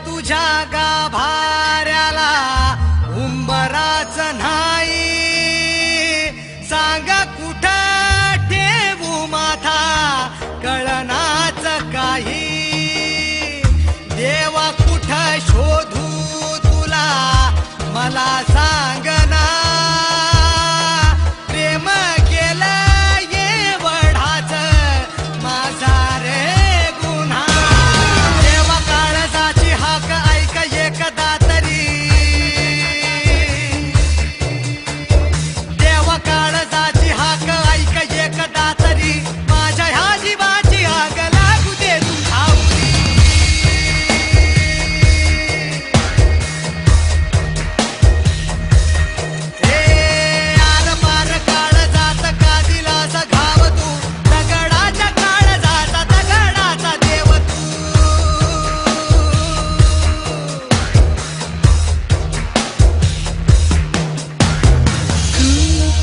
तुझ्या गाभाऱ्याला उंबराच नाही, सांगा कुठं ठेवू माथा कळनाच काही, देवा कुठं शोधू तुला मला सांगना, प्रेम केलं एवढाच माझा रे गुन्हा, देवा काळजाची हाक ऐक एकदा तरी, देवा काळजाची हाक ऐक एकदा तरी, माझ्या ह्या जीवाची आग लागू दे तुझ्यावरी.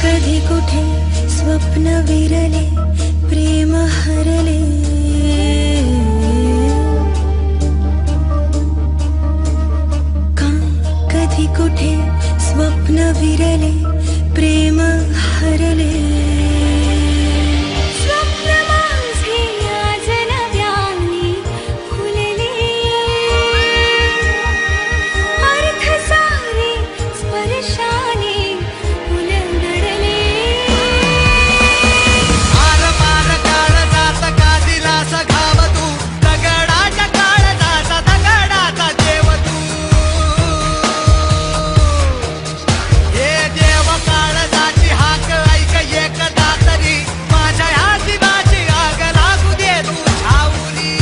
कधी कुठे स्वप्न विरले प्रेम हरले, कधी कुठे स्वप्न विरले प्रेम हरले, स्वप्न माझे आज नव्याने फुलले, अर्थ सारे स्पर्शाने उलगडले. आर पार काळजात का दिलास घाव तू, दगडाच्या काळजाचा दगडाचा देव तू, हे देव काळजाची हाक ऐक एकदा तरी, माझ्या ह्या जीवाची आग लागू दे तुझ्यावरी.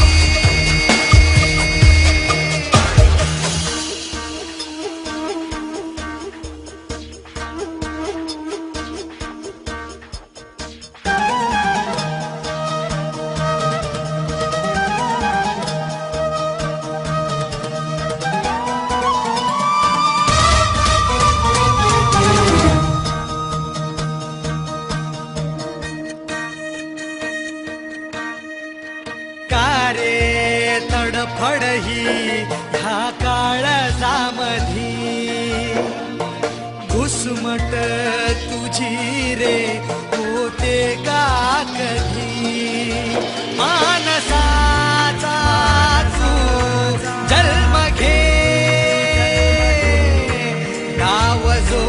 का रे तडफड ही ह्या काळजामधी, घुसमट तुझी रे होते का कधी, मानसाचा तू जन्म घे, गाव जो